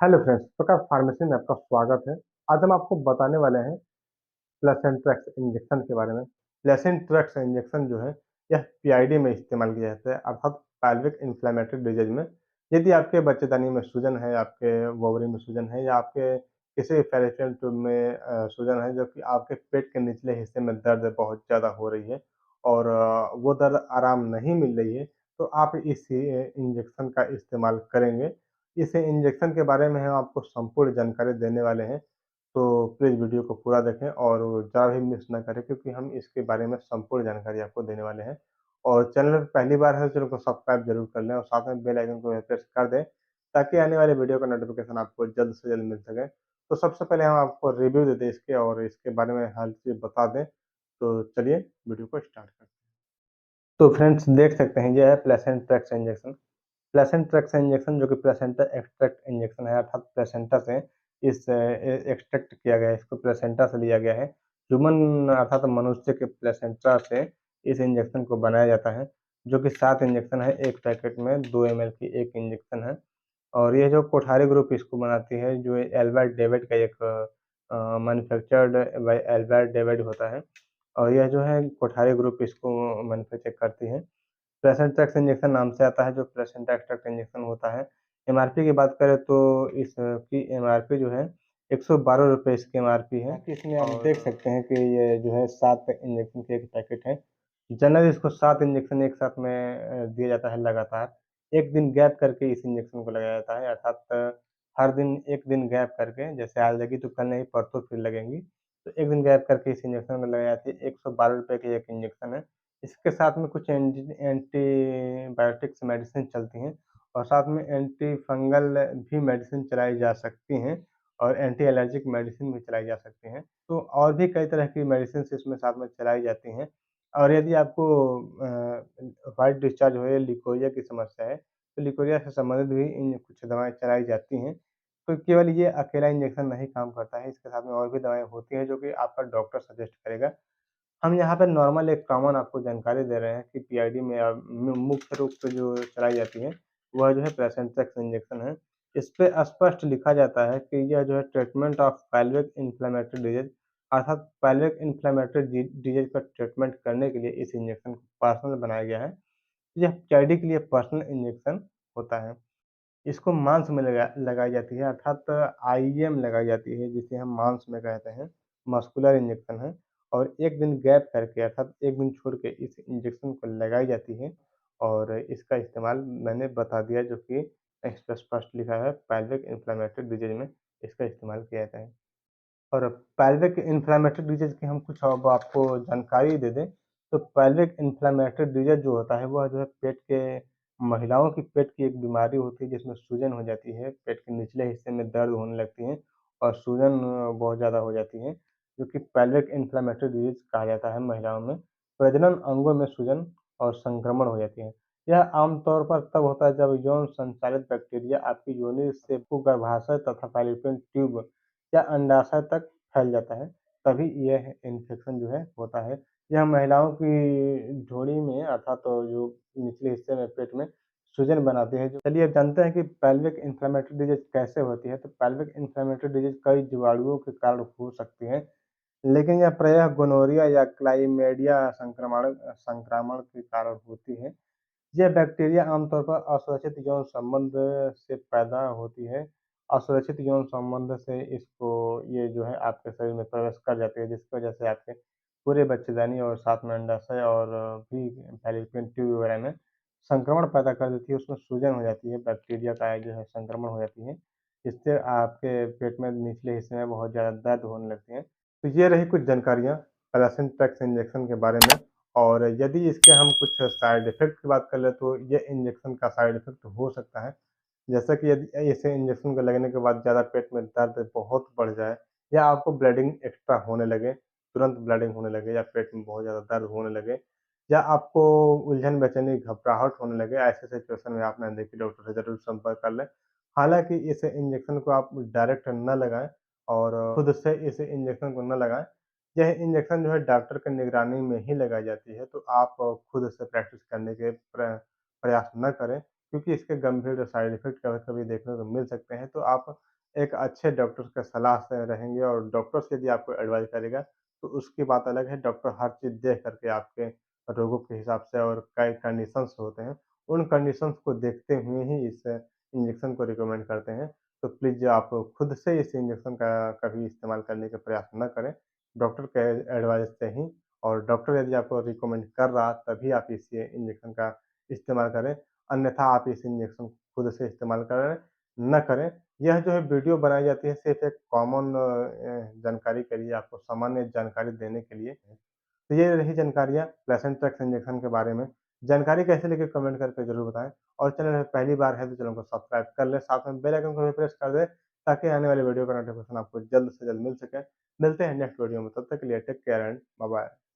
Hello friends, प्रकाश pharmacy में आपका स्वागत है। आज हम आपको बताने वाले हैं प्लेसेंट्रेक्स इंजेक्शन के बारे में। प्लेसेंट्रेक्स इंजेक्शन जो है, यह पीआईडी में इस्तेमाल किया जाता है, अर्थात पेल्विक इन्फ्लेमेटरी डिजीज में। यदि आपके बच्चेदानी में सूजन है, आपके ओवरी में सूजन है या आपके किसी फैलोपियन ट्यूब में सूजन है, जो कि आपके पेट के निचले हिस्से में दर्द बहुत ज़्यादा हो रही है और वो दर्द आराम नहीं मिल रही है, तो आप इस इंजेक्शन का इस्तेमाल करेंगे। इस इंजेक्शन के बारे में हम आपको संपूर्ण जानकारी देने वाले हैं, तो प्लीज़ वीडियो को पूरा देखें और ज़रा भी मिस ना करें, क्योंकि हम इसके बारे में संपूर्ण जानकारी आपको देने वाले हैं। और चैनल पे पहली बार है तो चैनल को सब्सक्राइब ज़रूर कर लें और साथ में बेल आइकन को प्रेस कर दें, ताकि आने वाले वीडियो का नोटिफ़िकेशन आपको जल्द से जल्द मिल सके। तो सबसे पहले हम आपको रिव्यू देते हैं इसके और इसके बारे में हर चीज़ बता दें। तो चलिए वीडियो को स्टार्ट करते हैं। तो फ्रेंड्स देख सकते हैं, ये है प्लेसेंट्रेक्स इंजेक्शन। प्लेसेंट्रेक्स इंजेक्शन जो कि प्लेसेंटा एक्सट्रैक्ट इंजेक्शन है, अर्थात प्लेसेंटा से एक्सट्रैक्ट किया गया है, इसको प्लेसेंटा से लिया गया है। ह्यूमन अर्थात मनुष्य के प्लेसेंटा से इस इंजेक्शन को बनाया जाता है, जो कि 7 इंजेक्शन है, एक पैकेट में 2 ml की एक इंजेक्शन है। और ये जो कोठारी ग्रुप इसको बनाती है, जो एल्बर्ट डेविड का एक मैन्युफैक्चर्ड बाय एल्बर्ट डेविड होता है, और यह जो है कोठारी ग्रुप इसको मैन्युफैक्चर करती है। प्लेसेंट्रेक्स इंजेक्शन नाम से आता है, जो प्लेसेंटा एक्सट्रैक्ट इंजेक्शन होता है। एमआरपी की बात करें तो इसकी एमआरपी जो है ₹112 इसकी एमआरपी है। कि इसमें आप देख सकते हैं कि ये जो है 7 इंजेक्शन के एक पैकेट है। जनरली इसको 7 इंजेक्शन एक साथ में दिया जाता है लगातार। 1 दिन गैप करके इस इंजेक्शन को लगाया जाता है, अर्थात हर दिन 1 दिन गैप करके, जैसे आज लगी तो कल नहीं परसों फिर लगेंगी। तो 1 दिन गैप करके इस इंजेक्शन को लगाई जाती है। ₹112 की एक इंजेक्शन है। इसके साथ में कुछ एंटीबायोटिक्स मेडिसिन चलती हैं और साथ में एंटी फंगल भी मेडिसिन चलाई जा सकती हैं और एंटी एलर्जिक मेडिसिन भी चलाई जा सकती हैं। तो और भी कई तरह की मेडिसिन्स इसमें साथ में चलाई जाती हैं। और यदि आपको व्हाइट डिस्चार्ज हो या लिकोरिया की समस्या है, तो लिकोरिया से संबंधित भी इन कुछ दवाएँ चलाई जाती हैं। तो केवल ये अकेला इंजेक्शन नहीं काम करता है, इसके साथ में और भी दवाएँ होती हैं, जो कि आपका डॉक्टर सजेस्ट करेगा। हम यहाँ पे नॉर्मल एक कॉमन आपको जानकारी दे रहे हैं कि पीआईडी में मुख्य रूप से जो चलाई जाती है, वह जो है प्लेसेंट्रेक्स इंजेक्शन है। इस पे स्पष्ट लिखा जाता है कि यह जो है treatment of pelvic inflammatory disease, अर्थात पेल्विक इन्फ्लेमेटरी डिजीज़ का ट्रीटमेंट करने के लिए इस इंजेक्शन को पर्सनल बनाया गया है। यह पीआईडी के लिए पर्सनल इंजेक्शन होता है। इसको मांस में लगाई जाती है, अर्थात आईएम लगाई जाती है, जिसे हम मांस में कहते हैं। मस्कुलर इंजेक्शन है और 1 दिन गैप करके, अर्थात 1 दिन छोड़ के इस इंजेक्शन को लगाई जाती है और इसका इस्तेमाल मैंने बता दिया, जो कि इस पे स्पष्ट लिखा है, पेल्विक इन्फ्लेमेटरी डिजीज़ में इसका इस्तेमाल किया जाता है। और पेल्विक इन्फ्लेमेटरी डिजीज़ की हम कुछ अब आपको जानकारी दे दें, तो पेल्विक इन्फ्लेमेटरी डिजीज़ जो होता है, वह जो है पेट के महिलाओं की पेट की एक बीमारी होती है, जिसमें सूजन हो जाती है, पेट के निचले हिस्से में दर्द होने लगती है और सूजन बहुत ज़्यादा हो जाती है, जो कि पेल्विक इन्फ्लेमेटरी डिजीज़ कहा जाता है महिलाओं में। प्रजनन अंगों में सूजन और संक्रमण हो जाती है। यह आमतौर पर तब होता है जब यौन संचालित बैक्टीरिया आपकी योनि से गर्भाशय तथा फैलोपियन ट्यूब या अंडाशय तक फैल जाता है, तभी यह इन्फेक्शन जो है होता है। यह महिलाओं की झोड़ी में, अर्थात तो जो निचले हिस्से में पेट में सूजन बनाती है। जो चलिए अब जानते हैं कि पेल्विक इन्फ्लेमेटरी डिजीज़ कैसे होती है। तो पेल्विक इन्फ्लेमेटरी डिजीज़ कई जीवाणुओं के कारण हो सकती है, लेकिन यह प्रायः गोनोरिया या क्लाइमेडिया संक्रामण के कारण होती है। यह बैक्टीरिया आमतौर पर असुरक्षित यौन संबंध से पैदा होती है। असुरक्षित यौन संबंध से इसको ये जो है आपके शरीर में प्रवेश कर जाती है, जिसकी वजह से आपके पूरे बच्चेदानी और साथ में अंडाशय और भी फैलोपियन ट्यूब वगैरह में संक्रमण पैदा कर देती है, उसमें सूजन हो जाती है, बैक्टीरिया का जो है संक्रमण हो जाती है, जिससे आपके पेट में निचले हिस्से में बहुत ज़्यादा दर्द होने लगती है। तो ये रही कुछ जानकारियाँ प्लेसेंट्रेक्स इंजेक्शन के बारे में। और यदि इसके हम कुछ साइड इफ़ेक्ट की बात कर लें, तो ये इंजेक्शन का साइड इफ़ेक्ट हो सकता है। जैसा कि यदि इसे इंजेक्शन को लगने के बाद ज़्यादा पेट में दर्द बहुत बढ़ जाए या आपको ब्लीडिंग एक्स्ट्रा होने लगे, तुरंत ब्लीडिंग होने लगे या पेट में बहुत ज़्यादा दर्द होने लगे या आपको उलझन, बेचैनी, घबराहट होने लगे, ऐसे सिचुएशन में आप नज़दीकी डॉक्टर से ज़रूर संपर्क कर लें। हालाँकि इस इंजेक्शन को आप डायरेक्ट ना लगाएँ और खुद से इस इंजेक्शन को ना लगाएँ। यह इंजेक्शन जो है डॉक्टर की निगरानी में ही लगाई जाती है, तो आप खुद से प्रैक्टिस करने के प्रयास ना करें, क्योंकि इसके गंभीर साइड इफ़ेक्ट कभी-कभी देखने को मिल सकते हैं। तो आप एक अच्छे डॉक्टर के सलाह से रहेंगे और डॉक्टर्स यदि आपको एडवाइस करेगा, तो उसकी बात अलग है। डॉक्टर हर चीज़ देख कर के आपके रोगों के हिसाब से और कई कंडीशंस होते हैं, उन कंडीशंस को देखते हुए ही इस इंजेक्शन को रिकमेंड करते हैं। तो प्लीज़ आप खुद से इस इंजेक्शन का कभी इस्तेमाल करने का प्रयास ना करें, डॉक्टर के एडवाइस से ही। और डॉक्टर यदि आपको रिकमेंड कर रहा तभी आप इस ये इंजेक्शन का इस्तेमाल करें, अन्यथा आप इस इंजेक्शन खुद से इस्तेमाल करें ना करें। यह जो है वीडियो बनाई जाती है सिर्फ़ एक कॉमन जानकारी के लिए, आपको सामान्य जानकारी देने के लिए। तो ये रही जानकारियाँ प्लेसेंटा इंजेक्शन के बारे में। जानकारी कैसी लगी कमेंट करके ज़रूर बताएँ और चैनल में पहली बार है तो चैनल को सब्सक्राइब कर लें, साथ में बेल आइकन को भी प्रेस कर दें ताकि आने वाली वीडियो का नोटिफ़िकेशन आपको जल्द से जल्द मिल सके। मिलते हैं नेक्स्ट वीडियो में, तब तक के लिए टेक केयर एंड बाय-बाय।